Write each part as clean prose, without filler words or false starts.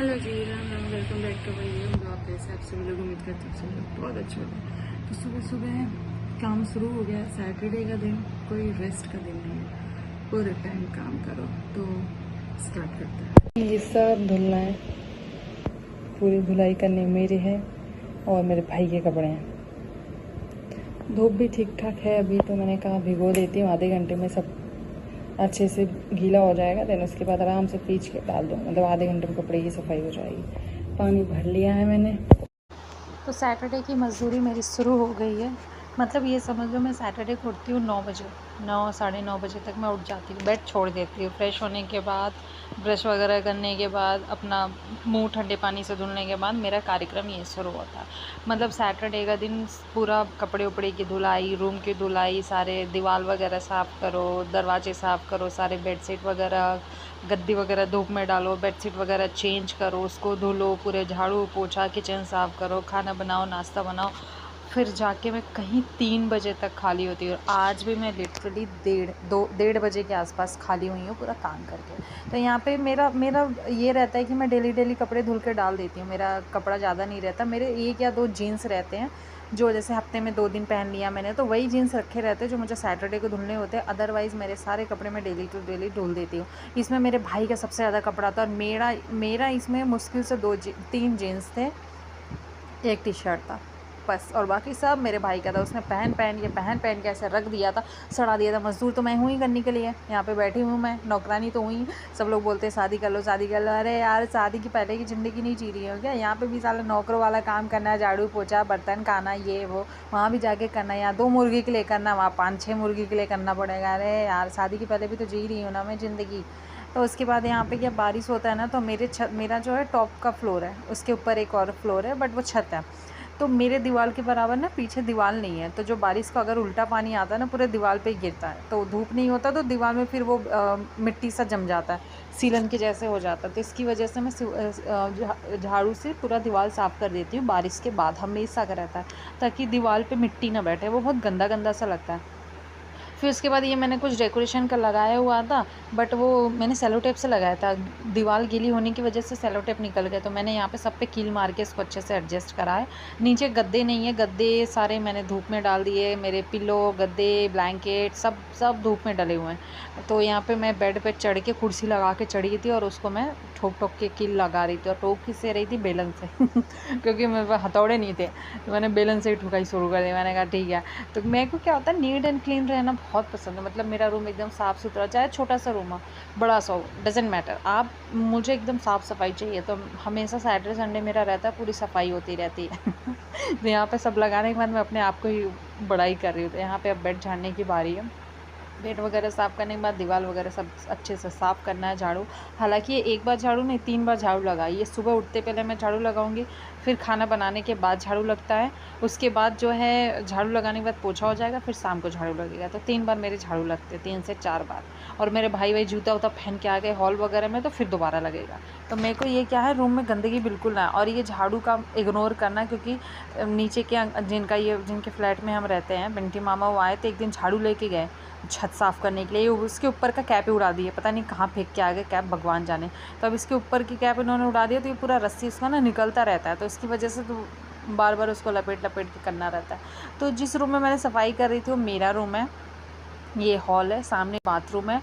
Hello जी, Ram Ram, welcome back to my new blog. कैसे आप सभी लोग, उम्मीद करते हैं सभी लोग बहुत अच्छे होंगे। तो सुबह सुबह काम शुरू हो गया। सैटरडे का दिन कोई रेस्ट का दिन नहीं है, पूरे टाइम काम करो। तो स्टार्ट करते हैं। ये सब धुलना है, पूरी धुलाई करनी मेरी है और मेरे भाई के कपड़े हैं। धूप भी ठीक ठाक है अभी, तो मैंने कहा भिगो देती हूँ, आधे घंटे में सब अच्छे से गीला हो जाएगा। देन उसके बाद आराम से पीच के डाल दो, मतलब आधे घंटे में कपड़े की सफाई हो जाएगी। पानी भर लिया है मैंने। तो सैटरडे की मज़दूरी मेरी शुरू हो गई है। मतलब ये समझ लो, मैं सैटरडे को उठती हूँ 9 बजे, 9 साढ़े 9 बजे तक मैं उठ जाती हूँ। बेड छोड़ देती हूँ, फ्रेश होने के बाद, ब्रश वगैरह करने के बाद, अपना मुंह ठंडे पानी से धुलने के बाद मेरा कार्यक्रम ये शुरू होता है। मतलब सैटरडे का दिन पूरा कपड़े उपड़े की धुलाई, रूम की धुलाई, सारे दीवार वगैरह साफ़ करो, दरवाजे साफ़ करो, सारे बेडशीट वगैरह, गद्दी वगैरह धूप में डालो, बेडशीट वगैरह चेंज करो, उसको धुलो, पूरे झाड़ू पोछा, किचन साफ़ करो, खाना बनाओ, नाश्ता बनाओ, फिर जाके मैं कहीं 3 बजे तक खाली होती हूँ। आज भी मैं लिटरली 1:30 बजे के आसपास खाली हुई हूँ पूरा काम करके। तो यहाँ पे मेरा मेरा ये रहता है कि मैं डेली कपड़े धुल के डाल देती हूँ। मेरा कपड़ा ज़्यादा नहीं रहता, मेरे 1 या 2 जीन्स रहते हैं जो जैसे हफ्ते में 2 दिन पहन लिया मैंने, तो वही जीन्स रखे रहते हैं जो मुझे सैटरडे को धुलने होते हैं। अदरवाइज़ मेरे सारे कपड़े मैं डेली टू डेली धुल देती हूँ। इसमें मेरे भाई का सबसे ज़्यादा कपड़ा था और मेरा इसमें मुश्किल से 3 जीन्स थे, 1 टी शर्ट था बस, और बाकी सब मेरे भाई का था। उसने पहन के ऐसे रख दिया था, सड़ा दिया था। मज़दूर तो मैं हूँ ही करने के लिए, यहाँ पे बैठी हूँ मैं, नौकरानी तो हुई। सब लोग बोलते हैं शादी कर लो, शादी कर लो। अरे यार, शादी की पहले की ज़िंदगी नहीं जी रही हो क्या? यहाँ पे भी साला नौकरों वाला काम करना है, झाड़ू पोछा, बर्तन खाना, ये वो, वहाँ भी जाके करना है। यहाँ 2 मुर्गी के लिए करना, वहाँ 5-6 मुर्गी के लिए करना पड़ेगा। अरे यार, शादी के पहले भी तो जी रही हूँ ना मैं ज़िंदगी। तो उसके बाद यहाँ पे क्या बारिश होता है ना, तो मेरा जो है टॉप का फ्लोर है, उसके ऊपर एक और फ्लोर है, बट वो छत है। तो मेरे दीवार के बराबर ना पीछे दीवार नहीं है, तो जो बारिश का अगर उल्टा पानी आता है ना, पूरे दीवार पे ही गिरता है। तो धूप नहीं होता तो दीवार में फिर वो मिट्टी सा जम जाता है, सीलन के जैसे हो जाता है। तो इसकी वजह से मैं झाड़ू से पूरा दीवार साफ़ कर देती हूँ बारिश के बाद, हमेशा का रहता है, ताकि दीवार पे मिट्टी ना बैठे, वो बहुत गंदा गंदा सा लगता है। फिर उसके बाद ये मैंने कुछ डेकोरेशन का लगाया हुआ था, बट वो मैंने सेलो टेप से लगाया था। दीवार गीली होने की वजह से सेलो टेप निकल गया, तो मैंने यहाँ पे सब पे कील मार के इसको अच्छे से एडजस्ट करा है। नीचे गद्दे नहीं है, गद्दे सारे मैंने धूप में डाल दिए। मेरे पिलो, गद्दे, ब्लैंकेट सब धूप में डले हुए हैं। तो यहाँ पे मैं बेड पे चढ़ के कुर्सी लगा के चढ़ी थी और उसको मैं ठोक के कील लगा रही थी, और ठोक किससे रही थी? बेलन से क्योंकि मेरे पास हथौड़े नहीं थे, तो मैंने बेलन से ही ठुकाई शुरू कर दी। मैंने कहा ठीक है। तो मेरे को क्या होता है, नीट एंड क्लीन रहना बहुत पसंद है। मतलब मेरा रूम एकदम साफ़ सुथरा, चाहे छोटा सा रूम हो, बड़ा सा हो, डजेंट मैटर, आप मुझे एकदम साफ़ सफाई चाहिए। तो हमेशा सैटरडे संडे मेरा रहता है, पूरी सफाई होती रहती है तो यहाँ पे सब लगाने के बाद मैं अपने आप को ही बड़ाई कर रही हूँ। तो यहाँ पे अब बेड झाड़ने की बारी है। बेड वगैरह साफ़ करने के बाद दीवार वगैरह सब अच्छे से साफ़ करना है, झाड़ू। हालांकि ये 1 बार झाड़ू नहीं, 3 बार झाड़ू लगाई। ये सुबह उठते पहले मैं झाड़ू लगाऊंगी, फिर खाना बनाने के बाद झाड़ू लगता है, उसके बाद जो है झाड़ू लगाने के बाद पोछा हो जाएगा, फिर शाम को झाड़ू लगेगा। तो 3 बार मेरे झाड़ू लगते हैं, 3 से 4 बार। और मेरे भाई वही जूता वूता पहन के आ गए हॉल वगैरह में, तो फिर दोबारा लगेगा। तो मेरे को ये क्या है, रूम में गंदगी बिल्कुल ना है। और ये झाड़ू का इग्नोर करना, क्योंकि नीचे के जिनके फ्लैट में हम रहते हैं, बंटी मामा, वो आए तो एक दिन झाड़ू लेके गए छत साफ़ करने के लिए। उसके ऊपर का कैप ही उड़ा दिए, पता नहीं कहाँ फेंक के आ गए कैप, भगवान जाने। तो अब इसके ऊपर की कैप इन्होंने उड़ा दिया, तो ये पूरा रस्सी इसका ना निकलता रहता है, तो इसकी वजह से तो बार बार उसको लपेट के करना रहता है। तो जिस रूम में मैंने सफाई कर रही थी वो मेरा रूम है, ये हॉल है, सामने बाथरूम है,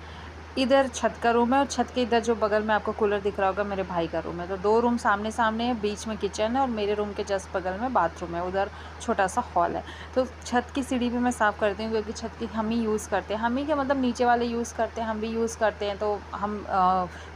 इधर छत का रूम है, और छत के इधर जो बगल में आपको कूलर दिख रहा होगा, मेरे भाई का रूम है। तो 2 रूम सामने सामने है, बीच में किचन है, और मेरे रूम के जस्ट बगल में बाथरूम है, उधर छोटा सा हॉल है। तो छत की सीढ़ी भी मैं साफ़ करती हूँ, क्योंकि छत की हम ही यूज़ करते हैं। हम ही क्या, मतलब नीचे वाले यूज़ करते हैं, हम भी यूज़ करते हैं। तो हम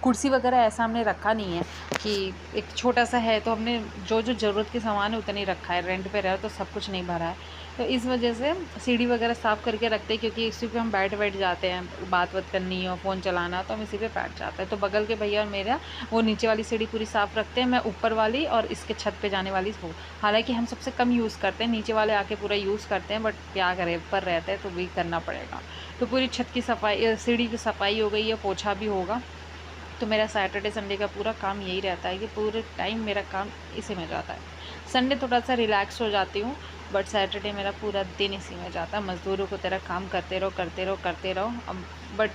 कुर्सी वगैरह ऐसा हमने रखा नहीं है कि एक छोटा सा है, तो हमने जो ज़रूरत के सामान है उतना ही रखा है। रेंट पे रह तो सब कुछ नहीं भरा है, तो इस वजह से सीढ़ी वगैरह साफ़ करके रखते हैं, क्योंकि इसी पे हम बैठ जाते हैं, बात करनी हो, फ़ोन चलाना, तो हम इसी पे बैठ जाते हैं। तो बगल के भैया और मेरा वो नीचे वाली सीढ़ी पूरी साफ़ रखते हैं, मैं ऊपर वाली और इसके छत पे जाने वाली हो। हालांकि हम सबसे कम यूज़ करते हैं, नीचे वाले आके पूरा यूज़ करते हैं, बट क्या करें, ऊपर रहते हैं तो भी करना पड़ेगा। तो पूरी छत की सफाई, सीढ़ी की सफाई हो गई है, पोछा भी होगा। तो मेरा सैटरडे संडे का पूरा काम यही रहता है कि पूरे टाइम मेरा काम इसी में जाता है। संडे थोड़ा सा रिलैक्स हो जाती हूँ, बट सैटरडे मेरा पूरा दिन इसी में जाता है। मज़दूरों को तेरा काम करते रहो। अब बट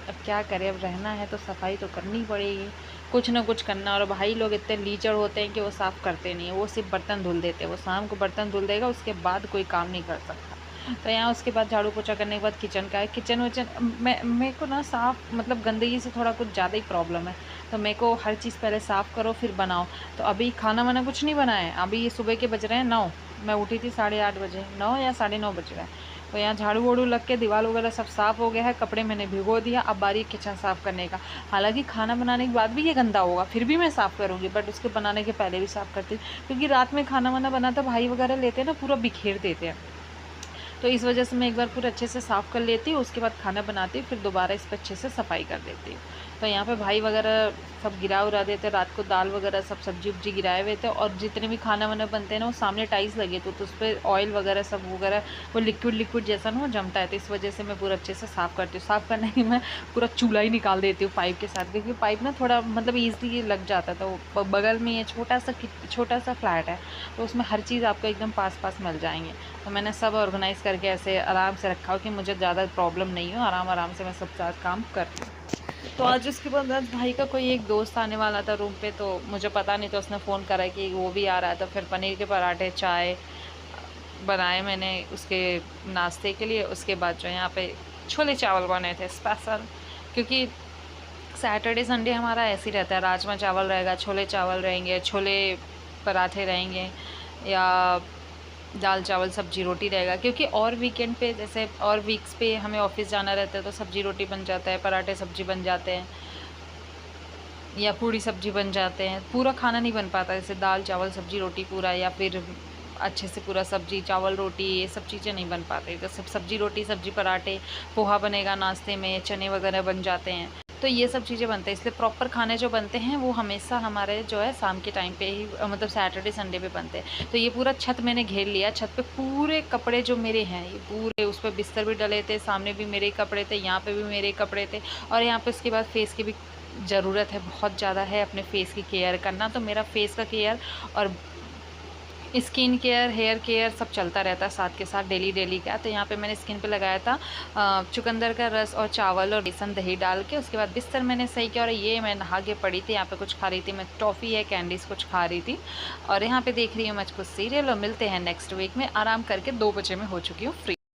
अब क्या करें, अब रहना है तो सफाई तो करनी पड़ेगी। कुछ ना कुछ करना। और भाई लोग इतने लीचड़ होते हैं कि वो साफ़ करते नहीं है, वो सिर्फ बर्तन धुल देते हैं। वो शाम को बर्तन धुल देगा, उसके बाद कोई काम नहीं कर सकता। तो यहाँ उसके बाद झाड़ू पोछा करने के बाद किचन का है। किचन विचन मैं मेरे को ना साफ़ मतलब गंदगी से थोड़ा कुछ ज़्यादा ही प्रॉब्लम है। तो मेरे को हर चीज़ पहले साफ़ करो फिर बनाओ। तो अभी खाना वाना कुछ नहीं बनाया है, अभी ये सुबह के बज रहे हैं 9। मैं उठी थी 8:30 बजे, 9 या 9:30 बज रहा है। तो यहाँ झाड़ू वाड़ू लग के दीवार वगैरह सब साफ़ हो गया है, कपड़े मैंने भिगो दिया। अब बारी किचन साफ़ करने का। हालांकि खाना बनाने के बाद भी ये गंदा होगा, फिर भी मैं साफ़ करूँगी, बट उसके बनाने के पहले भी साफ़ करती हूँ, क्योंकि रात में खाना वाना बनाता भाई वगैरह लेते हैं ना, पूरा बिखेर देते हैं। तो इस वजह से मैं एक बार पूरा अच्छे से साफ़ कर लेती हूँ, उसके बाद खाना बनाती हूँ, फिर दोबारा इस पर अच्छे से सफाई कर देती हूँ। तो यहाँ पे भाई वगैरह सब गिरा उरा देते, रात को दाल वगैरह सब सब्जी उब्जी गिराए हुए थे। और जितने भी खाना वाना बनते हैं ना, वो सामने टाइल्स लगे तो उस पर ऑयल वगैरह सब वगैरह वो लिक्विड लिक्विड जैसा ना वो जमता है। तो इस वजह से मैं पूरा अच्छे से साफ़ करती हूँ। साफ़ करने की मैं पूरा चूल्हा ही निकाल देती हूँ पाइप के साथ, क्योंकि पाइप ना थोड़ा मतलब ईज़िली लग जाता है। तो बगल में ये छोटा सा फ्लैट है, तो उसमें हर चीज़ आपको एकदम पास पास मिल जाएंगे। तो मैंने सब ऑर्गेनाइज़ करके ऐसे आराम से रखा हो कि मुझे ज़्यादा प्रॉब्लम नहीं हो, आराम आराम से मैं सब साथ काम करती हूँ। तो आज उसके बाद आज भाई का कोई एक दोस्त आने वाला था रूम पे, तो मुझे पता नहीं, तो उसने फ़ोन करा कि वो भी आ रहा है। तो फिर पनीर के पराठे चाय बनाए मैंने उसके नाश्ते के लिए। उसके बाद जो है यहाँ पे छोले चावल बने थे स्पेशल, क्योंकि सैटरडे संडे हमारा ऐसे ही रहता है, राजमा चावल रहेगा, छोले चावल रहेंगे, छोले पराठे रहेंगे, या दाल चावल सब्जी रोटी रहेगा। क्योंकि और वीकेंड पे जैसे और वीक्स पे हमें ऑफिस जाना रहता है, तो सब्जी रोटी बन जाता है, पराठे सब्जी बन जाते हैं, या पूड़ी सब्जी बन जाते हैं। पूरा खाना नहीं बन पाता, जैसे दाल चावल सब्जी रोटी पूरा, या फिर अच्छे से पूरा सब्जी चावल रोटी ये सब चीज़ें नहीं बन पाती। तो सब सब्जी रोटी सब्जी पराठे, पोहा बनेगा नाश्ते में, चने वगैरह बन जाते हैं। तो ये सब चीज़ें बनते हैं, इसलिए प्रॉपर खाने जो बनते हैं वो हमेशा हमारे जो है शाम के टाइम पे ही मतलब सैटरडे संडे पे बनते हैं। तो ये पूरा छत मैंने घेर लिया, छत पे पूरे कपड़े जो मेरे हैं ये पूरे, उस पर बिस्तर भी डले थे, सामने भी मेरे कपड़े थे, यहाँ पे भी मेरे कपड़े थे। और यहाँ पे उसके बाद फेस की भी ज़रूरत है, बहुत ज़्यादा है अपने फेस की केयर करना। तो मेरा फेस का केयर और स्किन केयर हेयर केयर सब चलता रहता है साथ के साथ डेली डेली का। तो यहाँ पे मैंने स्किन पे लगाया था चुकंदर का रस और चावल और बेसन दही डाल के। उसके बाद बिस्तर मैंने सही किया, और ये मैं नहा के पड़ी थी, यहाँ पे कुछ खा रही थी मैं, टॉफ़ी है कैंडीज़ कुछ खा रही थी। और यहाँ पे देख रही हूँ मैं कुछ सीरियल। और मिलते हैं नेक्स्ट वीक में, आराम करके 2 बजे में हो चुकी हूँ फ्री।